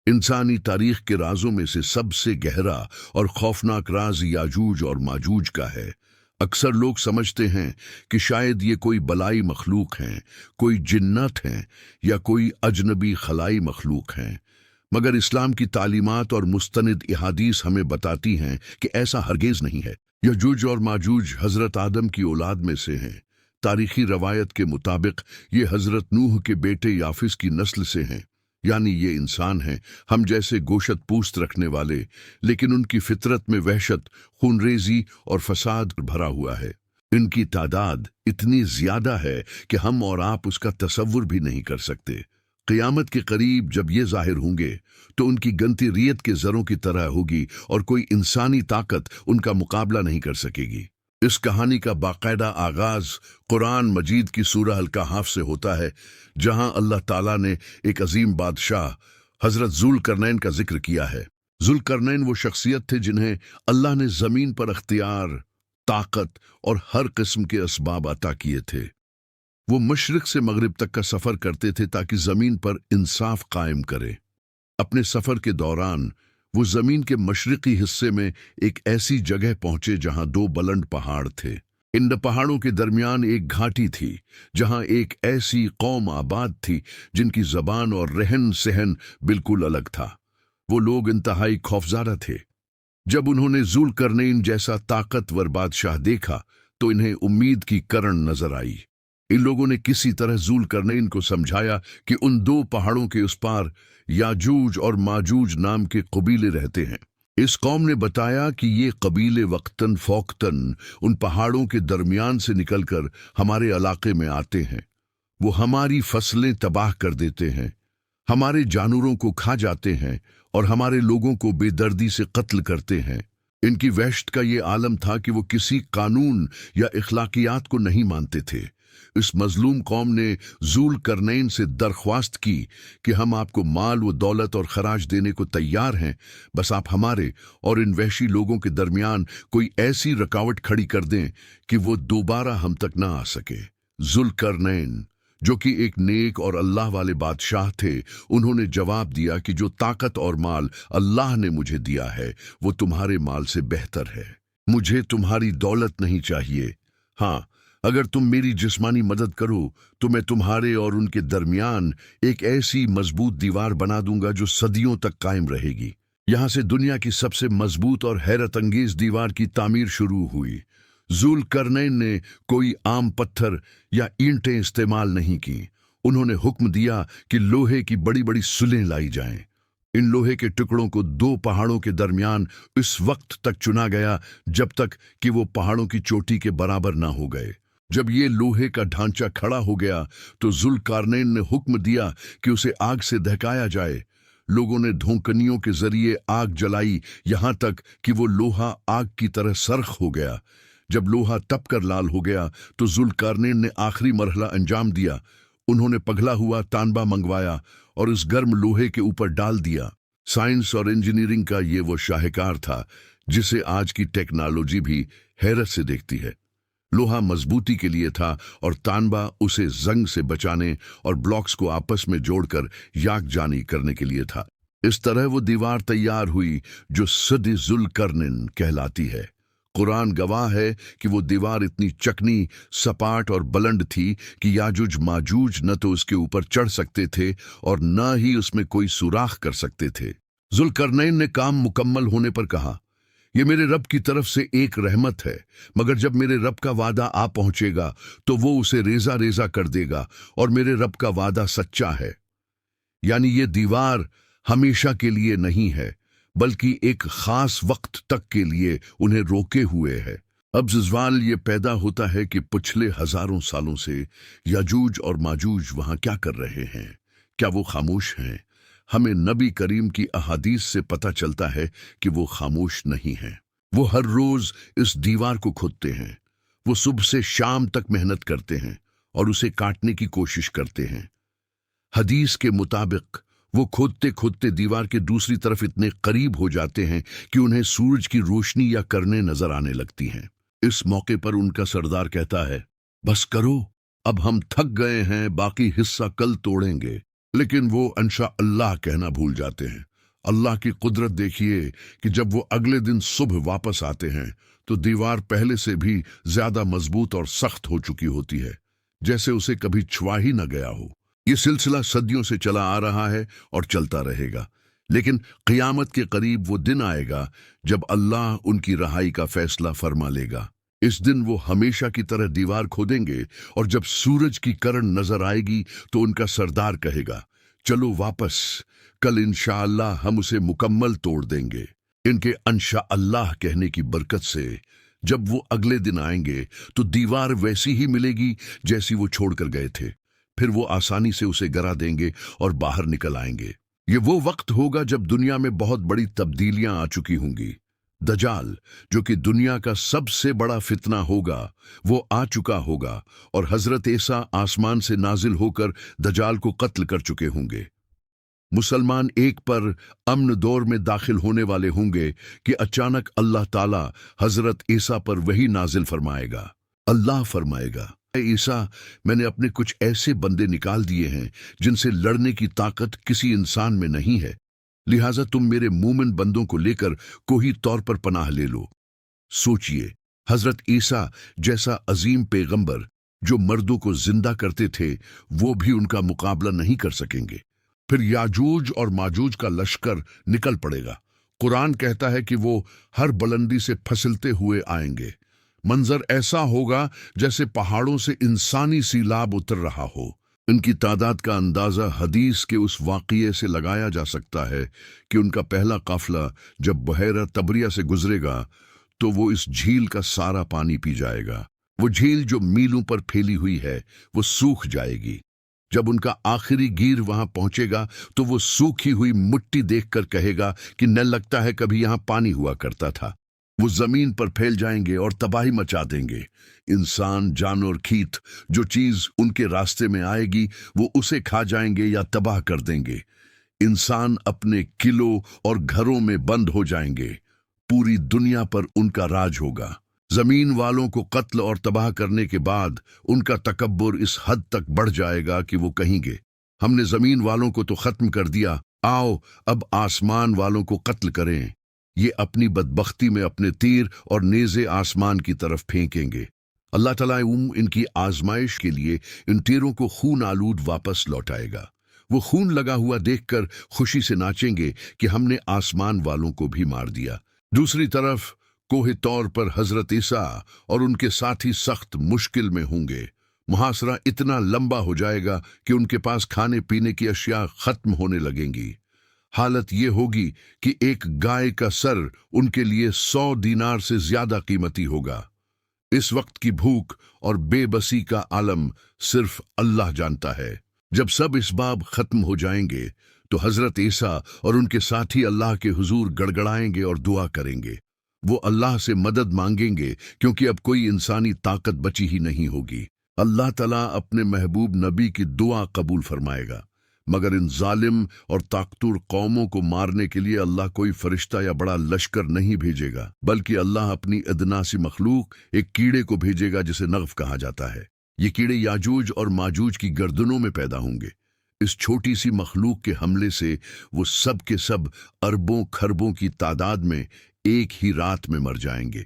इंसानी तारीख के राजों में से सबसे गहरा और खौफनाक राज याजूज और माजूज का है। अक्सर लोग समझते हैं कि शायद ये कोई बलाई मखलूक हैं, कोई जिन्नत हैं या कोई अजनबी खलाई मखलूक हैं, मगर इस्लाम की तालीमात और मुस्तनिद अहादीस हमें बताती हैं कि ऐसा हरगिज नहीं है। यजूज और माजूज हजरत आदम की औलाद में से हैं। तारीखी रवायत के मुताबिक ये हजरत नूह के बेटे याफिस की नस्ल से हैं, यानी ये इंसान हैं हम जैसे गोशत पूस्त रखने वाले, लेकिन उनकी फितरत में वहशत, खूनरेजी और फसाद भरा हुआ है। इनकी तादाद इतनी ज्यादा है कि हम और आप उसका तसव्वुर भी नहीं कर सकते। क़यामत के करीब जब ये जाहिर होंगे तो उनकी गिनती रियत के ज़रों की तरह होगी और कोई इंसानी ताकत उनका मुकाबला नहीं कर सकेगी। इस कहानी का बाकायदा आगाज कुरान मजीद की सूरह अल कहफ से होता है, जहां अल्लाह ताला ने एक अजीम बादशाह हजरत ज़ुल्करनैन का जिक्र किया है। ज़ुल्करनैन वो शख्सियत थे जिन्हें अल्लाह ने ज़मीन पर अख्तियार, ताकत और हर किस्म के असबाब अता किए थे। वो मशरिक से मगरिब तक का सफ़र करते थे ताकि ज़मीन पर इंसाफ कायम करे। अपने सफ़र के दौरान वो ज़मीन के मशरिकी हिस्से में एक ऐसी जगह पहुंचे जहां दो बुलंद पहाड़ थे। इन पहाड़ों के दरमियान एक घाटी थी जहां एक ऐसी कौम आबाद थी जिनकी ज़बान और रहन सहन बिल्कुल अलग था। वो लोग इंतहाई खौफज़दा थे। जब उन्होंने ज़ुल्करनैन जैसा ताकतवर बादशाह देखा तो इन्हें उम्मीद की किरण नजर आई। इन लोगों ने किसी तरह ज़ुल्करनैन को समझाया कि उन दो पहाड़ों के उस पार याजूज और माजूज नाम के कबीले रहते हैं। इस कौम ने बताया कि ये कबीले वक्तन फ़ौक्तन उन पहाड़ों के दरमियान से निकलकर हमारे इलाके में आते हैं। वो हमारी फसलें तबाह कर देते हैं, हमारे जानवरों को खा जाते हैं और हमारे लोगों को बेदर्दी से कत्ल करते हैं। इनकी वहशत का ये आलम था कि वो किसी कानून या इखलाकियात को नहीं मानते थे। इस मजलूम कौम ने ज़ुल्करनैन से दरख्वास्त की कि हम आपको माल व दौलत और खराज देने को तैयार हैं, बस आप हमारे और इन वहशी लोगों के दरमियान कोई ऐसी रुकावट खड़ी कर दें कि वो दोबारा हम तक ना आ सके। ज़ुल्करनैन, जो कि एक नेक और अल्लाह वाले बादशाह थे, उन्होंने जवाब दिया कि जो ताकत और माल अल्लाह ने मुझे दिया है वो तुम्हारे माल से बेहतर है। मुझे तुम्हारी दौलत नहीं चाहिए। हाँ, अगर तुम मेरी जिस्मानी मदद करो तो मैं तुम्हारे और उनके दरमियान एक ऐसी मजबूत दीवार बना दूंगा जो सदियों तक कायम रहेगी। यहां से दुनिया की सबसे मजबूत और हैरत अंगेज दीवार की तामीर शुरू हुई। ज़ुल्करनैन ने कोई आम पत्थर या ईंटें इस्तेमाल नहीं की। उन्होंने हुक्म दिया कि लोहे की बड़ी बड़ी सुलें लाई जाएं। इन लोहे के टुकड़ों को दो पहाड़ों के दरमियान इस वक्त तक चुना गया जब तक कि वो पहाड़ों की चोटी के बराबर ना हो गए। जब ये लोहे का ढांचा खड़ा हो गया तो ज़ुल्करनैन ने हुक्म दिया कि उसे आग से दहकाया जाए। लोगों ने धोंकनियों के जरिए आग जलाई, यहां तक कि वो लोहा आग की तरह सरख हो गया। जब लोहा तपकर लाल हो गया तो ज़ुल्करनैन ने आखिरी मरहला अंजाम दिया। उन्होंने पगला हुआ तांबा मंगवाया और उस गर्म लोहे के ऊपर डाल दिया। साइंस और इंजीनियरिंग का ये वो शाहकार था जिसे आज की टेक्नोलॉजी भी हैरत से देखती है। लोहा मजबूती के लिए था और तांबा उसे जंग से बचाने और ब्लॉक्स को आपस में जोड़कर याकजानी करने के लिए था। इस तरह वो दीवार तैयार हुई जो सदी ज़ुल्करनैन कहलाती है। कुरान गवाह है कि वो दीवार इतनी चकनी, सपाट और बुलंद थी कि याजूज माजूज न तो उसके ऊपर चढ़ सकते थे और न ही उसमें कोई सुराख कर सकते थे। ज़ुल्करनैन ने काम मुकम्मल होने पर कहा, ये मेरे रब की तरफ से एक रहमत है, मगर जब मेरे रब का वादा आ पहुंचेगा तो वो उसे रेजा रेजा कर देगा और मेरे रब का वादा सच्चा है। यानी ये दीवार हमेशा के लिए नहीं है बल्कि एक खास वक्त तक के लिए उन्हें रोके हुए है। अब सवाल ये पैदा होता है कि पिछले हजारों सालों से याजूज और माजूज वहां क्या कर रहे हैं? क्या वो खामोश हैं? हमें नबी करीम की अहादीस से पता चलता है कि वो खामोश नहीं हैं। वो हर रोज इस दीवार को खोदते हैं। वो सुबह से शाम तक मेहनत करते हैं और उसे काटने की कोशिश करते हैं। हदीस के मुताबिक वो खोदते खोदते दीवार के दूसरी तरफ इतने करीब हो जाते हैं कि उन्हें सूरज की रोशनी या करनें नजर आने लगती हैं। इस मौके पर उनका सरदार कहता है, बस करो, अब हम थक गए हैं, बाकी हिस्सा कल तोड़ेंगे। लेकिन वो इंशा अल्लाह कहना भूल जाते हैं। अल्लाह की कुदरत देखिए कि जब वो अगले दिन सुबह वापस आते हैं तो दीवार पहले से भी ज्यादा मजबूत और सख्त हो चुकी होती है, जैसे उसे कभी छुआ ही न गया हो। ये सिलसिला सदियों से चला आ रहा है और चलता रहेगा, लेकिन क़यामत के करीब वो दिन आएगा जब अल्लाह उनकी रहाई का फैसला फरमा लेगा। इस दिन वो हमेशा की तरह दीवार खोदेंगे और जब सूरज की किरण नजर आएगी तो उनका सरदार कहेगा, चलो वापस, कल इंशाअल्लाह हम उसे मुकम्मल तोड़ देंगे। इनके इंशाअल्लाह कहने की बरकत से जब वो अगले दिन आएंगे तो दीवार वैसी ही मिलेगी जैसी वो छोड़कर गए थे। फिर वो आसानी से उसे गिरा देंगे और बाहर निकल आएंगे। ये वो वक्त होगा जब दुनिया में बहुत बड़ी तब्दीलियां आ चुकी होंगी। दजाल, जो कि दुनिया का सबसे बड़ा फितना होगा, वो आ चुका होगा और हजरत ईसा आसमान से नाजिल होकर दजाल को कत्ल कर चुके होंगे। मुसलमान एक पर अमन दौर में दाखिल होने वाले होंगे कि अचानक अल्लाह ताला हजरत ईसा पर वही नाजिल फरमाएगा। अल्लाह फरमाएगा, ऐ ईसा, मैंने अपने कुछ ऐसे बंदे निकाल दिए हैं जिनसे लड़ने की ताकत किसी इंसान में नहीं है, लिहाजा तुम मेरे मोमिन बंदों को लेकर कोई तौर पर पनाह ले लो। सोचिए, हजरत ईसा जैसा अजीम पैगंबर जो मर्दों को जिंदा करते थे, वो भी उनका मुकाबला नहीं कर सकेंगे। फिर याजूज और माजूज का लश्कर निकल पड़ेगा। कुरान कहता है कि वो हर बुलंदी से फसलते हुए आएंगे। मंजर ऐसा होगा जैसे पहाड़ों से इंसानी सीलाब उतर रहा हो। इनकी तादाद का अंदाजा हदीस के उस वाक़िए से लगाया जा सकता है कि उनका पहला काफिला जब बहरा तबरिया से गुजरेगा तो वो इस झील का सारा पानी पी जाएगा। वो झील जो मीलों पर फैली हुई है वो सूख जाएगी। जब उनका आखिरी गिर वहां पहुंचेगा तो वो सूखी हुई मिट्टी देखकर कहेगा कि न लगता है कभी यहां पानी हुआ करता था। वो जमीन पर फैल जाएंगे और तबाही मचा देंगे। इंसान, जानवर, कीट, जो चीज उनके रास्ते में आएगी वो उसे खा जाएंगे या तबाह कर देंगे। इंसान अपने किलों और घरों में बंद हो जाएंगे। पूरी दुनिया पर उनका राज होगा। जमीन वालों को कत्ल और तबाह करने के बाद उनका तकब्बुर इस हद तक बढ़ जाएगा कि वो कहेंगे, हमने जमीन वालों को तो खत्म कर दिया, आओ अब आसमान वालों को कत्ल करें। ये अपनी बदबख्ती में अपने तीर और नेज़े आसमान की तरफ फेंकेंगे। अल्लाह ताला इनकी आजमाइश के लिए इन तीरों को खून आलूद वापस लौटाएगा। वो खून लगा हुआ देखकर खुशी से नाचेंगे कि हमने आसमान वालों को भी मार दिया। दूसरी तरफ कोहे तौर पर हजरत ईसा और उनके साथी सख्त मुश्किल में होंगे। मुहासरा इतना लंबा हो जाएगा कि उनके पास खाने पीने की अशिया खत्म होने लगेंगी। हालत ये होगी कि एक गाय का सर उनके लिए 100 दीनार से ज्यादा कीमती होगा। इस वक्त की भूख और बेबसी का आलम सिर्फ अल्लाह जानता है। जब सब इसबाब खत्म हो जाएंगे तो हजरत ईसा और उनके साथी अल्लाह के हुजूर गड़गड़ाएंगे और दुआ करेंगे। वो अल्लाह से मदद मांगेंगे क्योंकि अब कोई इंसानी ताकत बची ही नहीं होगी। अल्लाह तआला अपने महबूब नबी की दुआ कबूल फरमाएगा, मगर इन जालिम और ताकतूर कौमों को मारने के लिए अल्लाह कोई फरिश्ता या बड़ा लश्कर नहीं भेजेगा, बल्कि अल्लाह अपनी अदनासी मखलूक एक कीड़े को भेजेगा जिसे नग़्फ कहा जाता है। ये कीड़े याजूज और माजूज की गर्दनों में पैदा होंगे। इस छोटी सी मखलूक के हमले से वो सब के सब अरबों खरबों की तादाद में एक ही रात में मर जाएंगे।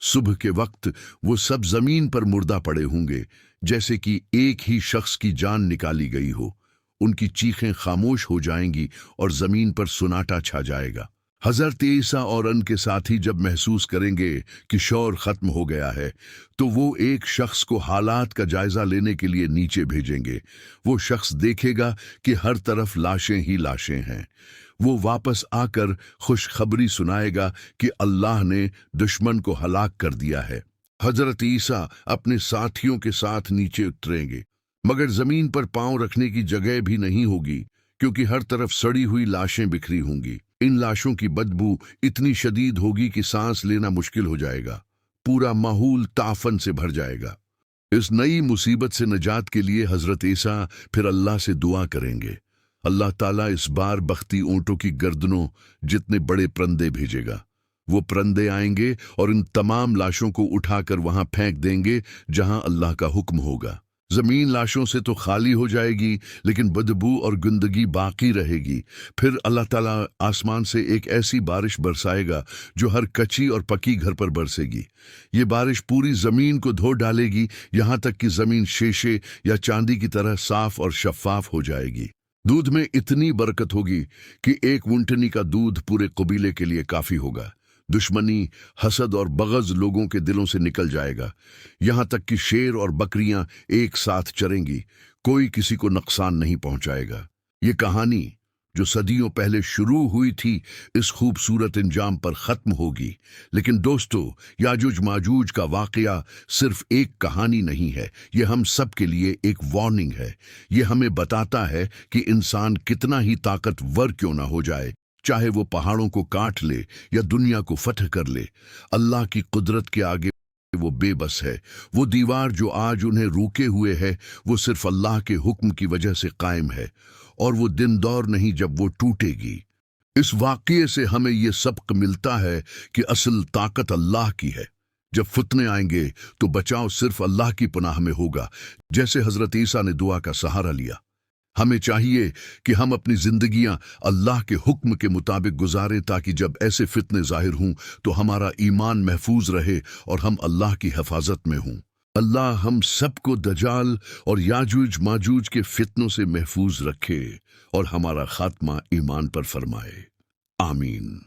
सुबह के वक्त वो सब जमीन पर मुर्दा पड़े होंगे, जैसे कि एक ही शख्स की जान निकाली गई हो। उनकी चीखें खामोश हो जाएंगी और जमीन पर सुनाटा छा जाएगा। हजरत ईसा और उनके साथी जब महसूस करेंगे कि शोर खत्म हो गया है तो वो एक शख्स को हालात का जायजा लेने के लिए नीचे भेजेंगे। वो शख्स देखेगा कि हर तरफ लाशें ही लाशें हैं। वो वापस आकर खुशखबरी सुनाएगा कि अल्लाह ने दुश्मन को हलाक कर दिया है। हजरत ईसा अपने साथियों के साथ नीचे उतरेंगे, मगर जमीन पर पांव रखने की जगह भी नहीं होगी, क्योंकि हर तरफ सड़ी हुई लाशें बिखरी होंगी। इन लाशों की बदबू इतनी शदीद होगी कि सांस लेना मुश्किल हो जाएगा। पूरा माहौल ताफन से भर जाएगा। इस नई मुसीबत से निजात के लिए हजरत ईसा फिर अल्लाह से दुआ करेंगे। अल्लाह ताला इस बार बख्ती ऊंटों की गर्दनों जितने बड़े परंदे भेजेगा। वो परंदे आएंगे और इन तमाम लाशों को उठाकर वहां फेंक देंगे जहां अल्लाह का हुक्म होगा। زمین لاشوں سے تو خالی ہو جائے گی، لیکن بدبو اور گندگی باقی رہے گی۔ پھر اللہ تعالیٰ آسمان سے ایک ایسی بارش برسائے گا جو ہر کچی اور پکی گھر پر برسے گی۔ یہ بارش پوری زمین کو دھو ڈالے گی، یہاں تک کہ زمین شیشے یا چاندی کی طرح صاف اور شفاف ہو جائے گی۔ دودھ میں اتنی برکت ہوگی کہ ایک ونٹنی کا دودھ پورے قبیلے کے لیے کافی ہوگا۔ دشمنی، حسد اور بغض لوگوں کے دلوں سے نکل جائے گا، یہاں تک کہ شیر اور بکریاں ایک ساتھ چریں گی، کوئی کسی کو نقصان نہیں پہنچائے گا۔ یہ کہانی جو صدیوں پہلے شروع ہوئی تھی اس خوبصورت انجام پر ختم ہوگی۔ لیکن دوستو، یاجوج ماجوج کا واقعہ صرف ایک کہانی نہیں ہے، یہ ہم سب کے لیے ایک وارننگ ہے۔ یہ ہمیں بتاتا ہے کہ انسان کتنا ہی طاقتور کیوں نہ ہو جائے، چاہے وہ پہاڑوں کو کاٹ لے یا دنیا کو فتح کر لے، اللہ کی قدرت کے آگے وہ بے بس ہے۔ وہ دیوار جو آج انہیں روکے ہوئے ہے، وہ صرف اللہ کے حکم کی وجہ سے قائم ہے، اور وہ دن دور نہیں جب وہ ٹوٹے گی۔ اس واقعے سے ہمیں یہ سبق ملتا ہے کہ اصل طاقت اللہ کی ہے۔ جب فتنے آئیں گے تو بچاؤ صرف اللہ کی پناہ میں ہوگا، جیسے حضرت عیسیٰ نے دعا کا سہارا لیا۔ ہمیں چاہیے کہ ہم اپنی زندگیاں اللہ کے حکم کے مطابق گزاریں، تاکہ جب ایسے فتنے ظاہر ہوں تو ہمارا ایمان محفوظ رہے اور ہم اللہ کی حفاظت میں ہوں۔ اللہ ہم سب کو دجال اور یاجوج ماجوج کے فتنوں سے محفوظ رکھے اور ہمارا خاتمہ ایمان پر فرمائے۔ آمین۔